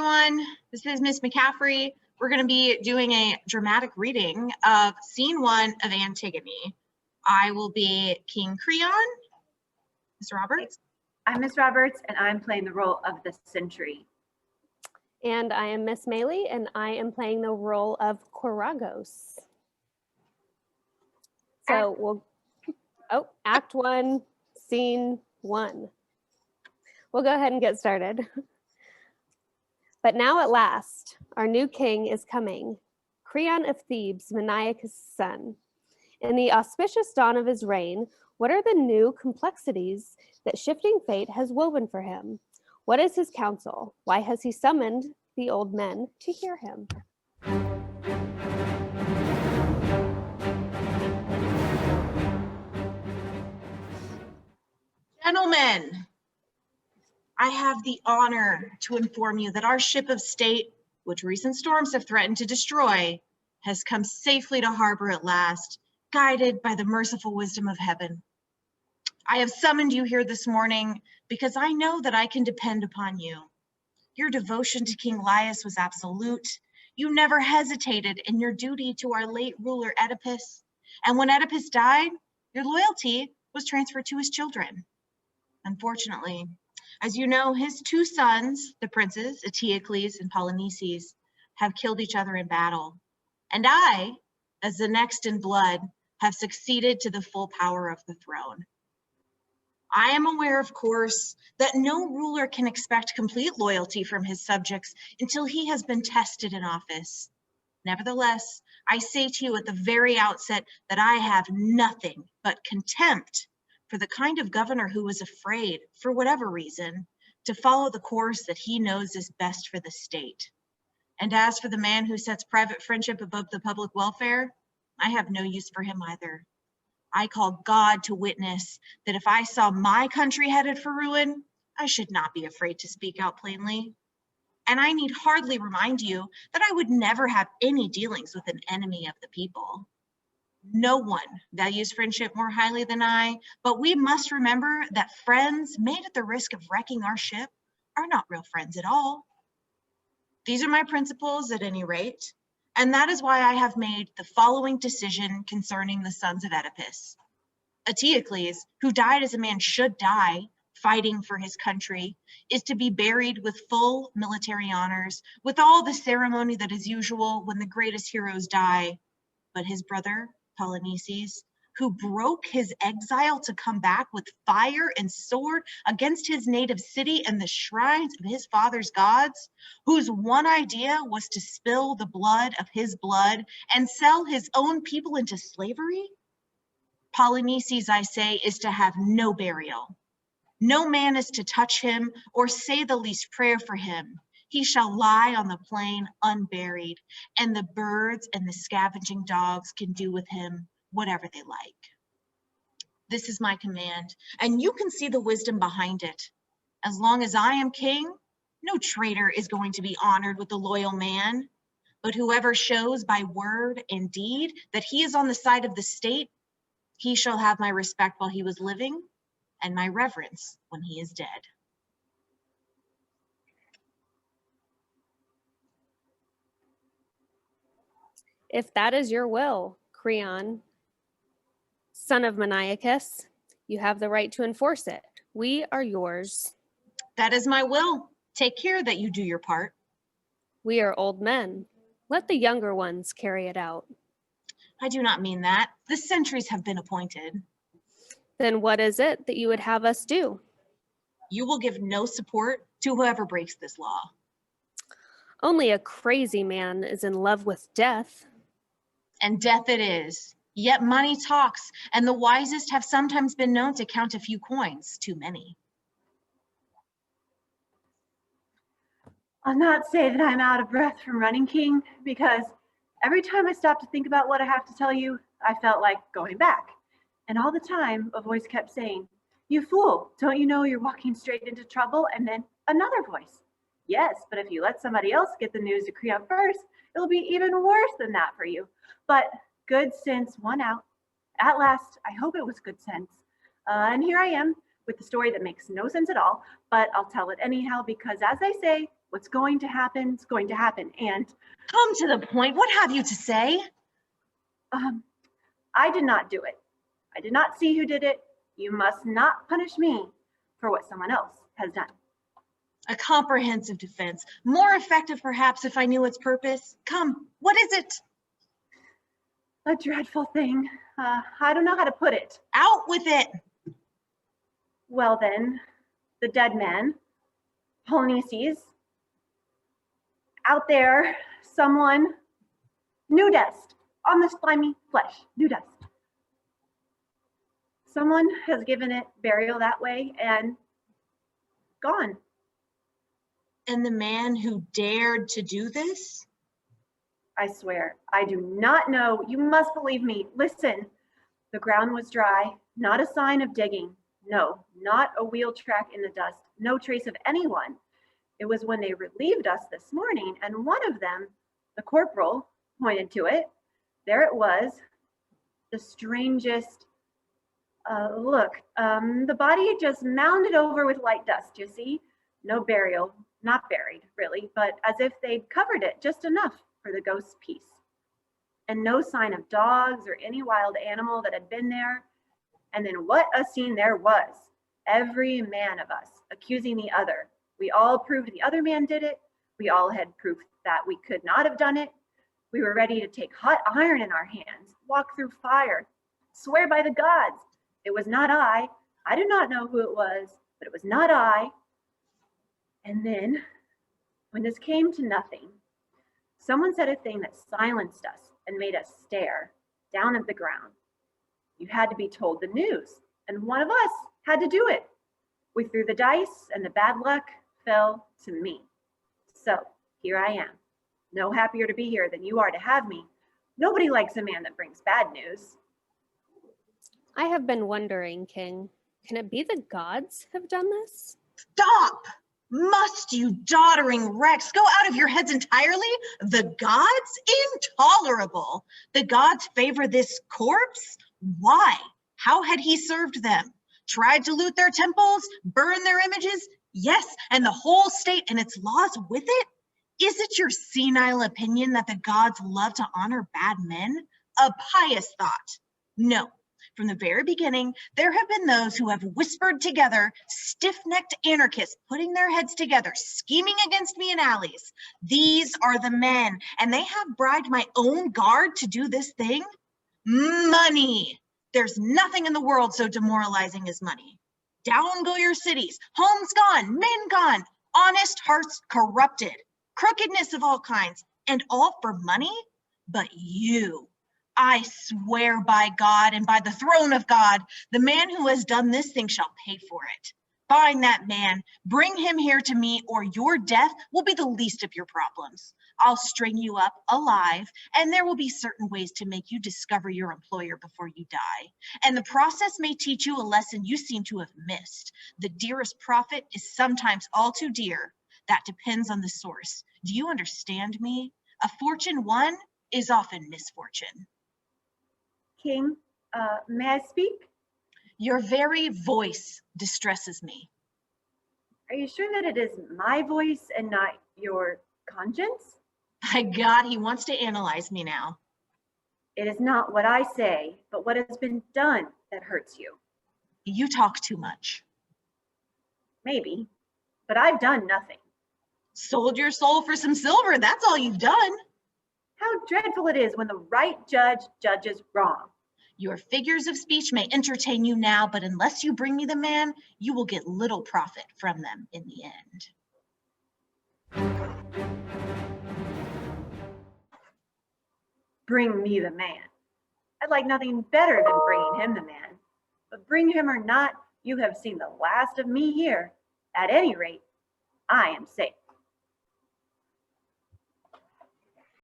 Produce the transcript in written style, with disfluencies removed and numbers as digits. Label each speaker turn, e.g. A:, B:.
A: everyone. This is Miss McCaffrey. We're going to be doing a dramatic reading of Scene 1 of Antigone. I will be King Creon. Mr. Roberts?
B: I'm Miss Roberts, and I'm playing the role of the Sentry.
C: And I am Miss Maylee, and I am playing the role of Koragos. So Act 1, Scene 1. We'll go ahead and get started. But now at last, our new king is coming, Creon of Thebes, Maniacus' son. In the auspicious dawn of his reign, what are the new complexities that shifting fate has woven for him? What is his counsel? Why has he summoned the old men to hear him?
A: Gentlemen, I have the honor to inform you that our ship of state, which recent storms have threatened to destroy, has come safely to harbor at last, guided by the merciful wisdom of heaven. I have summoned you here this morning because I know that I can depend upon you. Your devotion to King Laius was absolute. You never hesitated in your duty to our late ruler Oedipus. And when Oedipus died, your loyalty was transferred to his children. Unfortunately, as you know, his two sons, the princes, Eteocles and Polynices, have killed each other in battle. And I, as the next in blood, have succeeded to the full power of the throne. I am aware, of course, that no ruler can expect complete loyalty from his subjects until he has been tested in office. Nevertheless, I say to you at the very outset that I have nothing but contempt for the kind of governor who is afraid, for whatever reason, to follow the course that he knows is best for the state. And as for the man who sets private friendship above the public welfare, I have no use for him either. I call God to witness that if I saw my country headed for ruin, I should not be afraid to speak out plainly. And I need hardly remind you that I would never have any dealings with an enemy of the people. No one values friendship more highly than I, but we must remember that friends made at the risk of wrecking our ship are not real friends at all. These are my principles at any rate, and that is why I have made the following decision concerning the sons of Oedipus. Eteocles, who died as a man should die, fighting for his country, is to be buried with full military honors, with all the ceremony that is usual when the greatest heroes die. But his brother, Polynices, who broke his exile to come back with fire and sword against his native city and the shrines of his father's gods, whose one idea was to spill the blood of his blood and sell his own people into slavery? Polynices, I say, is to have no burial. No man is to touch him or say the least prayer for him. He shall lie on the plain unburied, and the birds and the scavenging dogs can do with him whatever they like. This is my command, and you can see the wisdom behind it. As long as I am king, no traitor is going to be honored with a loyal man, but whoever shows by word and deed that he is on the side of the state, he shall have my respect while he was living and my reverence when he is dead.
C: If that is your will, Creon, son of Maniacus, you have the right to enforce it. We are yours.
A: That is my will. Take care that you do your part.
C: We are old men. Let the younger ones carry it out.
A: I do not mean that. The sentries have been appointed.
C: Then what is it that you would have us do?
A: You will give no support to whoever breaks this law.
C: Only a crazy man is in love with death.
A: And death it is. Yet money talks, and the wisest have sometimes been known to count a few coins too many.
B: I'll not say that I'm out of breath from running, King, because every time I stopped to think about what I have to tell you, I felt like going back. And all the time, a voice kept saying, "You fool, don't you know you're walking straight into trouble?" And then another voice, "Yes, but if you let somebody else get the news to Creon first, it'll be even worse than that for you." But good sense won out. At last, I hope it was good sense. And here I am with the story that makes no sense at all, but I'll tell it anyhow because, as they say, What's going to happen is going to happen. And
A: Come to the point. What have you to say?
B: I did not do it. I did not see who did it. You must not punish me for what someone else has done.
A: A comprehensive defense. More effective, perhaps, if I knew its purpose. Come, what is it?
B: A dreadful thing. I don't know how to put it.
A: Out with it.
B: Well then, the dead man, Polonices, out there, someone, new dust, on the slimy flesh, new dust. Someone has given it burial that way and gone.
A: And the man who dared to do this?
B: I swear, I do not know. You must believe me. Listen, the ground was dry, not a sign of digging. No, not a wheel track in the dust, no trace of anyone. It was when they relieved us this morning, and one of them, the corporal, pointed to it. There it was, the strangest look. The body just mounded over with light dust, you see. No burial, not buried, really, but as if they'd covered it just enough for the ghost's peace. And no sign of dogs or any wild animal that had been there. And then what a scene there was. Every man of us accusing the other. We all proved the other man did it. We all had proof that we could not have done it. We were ready to take hot iron in our hands, walk through fire, swear by the gods. It was not I. I do not know who it was, but it was not I. And then, when this came to nothing, someone said a thing that silenced us and made us stare down at the ground. You had to be told the news, and one of us had to do it. We threw the dice, and the bad luck fell to me. So here I am, no happier to be here than you are to have me. Nobody likes a man that brings bad news.
C: I have been wondering, King, can it be the gods have done this?
A: Stop! Must you doddering wrecks go out of your heads entirely? The gods? Intolerable! The gods favor this corpse? Why? How had he served them? Tried to loot their temples? Burn their images? Yes, and the whole state and its laws with it? Is it your senile opinion that the gods love to honor bad men? A pious thought. No. From the very beginning, there have been those who have whispered together, stiff-necked anarchists putting their heads together, scheming against me in alleys. These are the men, and they have bribed my own guard to do this thing? Money! There's nothing in the world so demoralizing as money. Down go your cities, homes gone, men gone, honest hearts corrupted, crookedness of all kinds, and all for money? But you, I swear by God and by the throne of God, the man who has done this thing shall pay for it. Find that man, bring him here to me, or your death will be the least of your problems. I'll string you up alive, and there will be certain ways to make you discover your employer before you die. And the process may teach you a lesson you seem to have missed. The dearest profit is sometimes all too dear. That depends on the source. Do you understand me? A fortune won is often misfortune.
B: King, may I speak?
A: Your very voice distresses me.
B: Are you sure that it is my voice and not your conscience?
A: By God, he wants to analyze me now.
B: It is not what I say, but what has been done that hurts you.
A: You talk too much.
B: Maybe, but I've done nothing.
A: Sold your soul for some silver, that's all you've done.
B: How dreadful it is when the right judge judges wrong.
A: Your figures of speech may entertain you now, but unless you bring me the man, you will get little profit from them in the end.
B: Bring me the man. I'd like nothing better than bringing him the man. But bring him or not, you have seen the last of me here. At any rate, I am safe.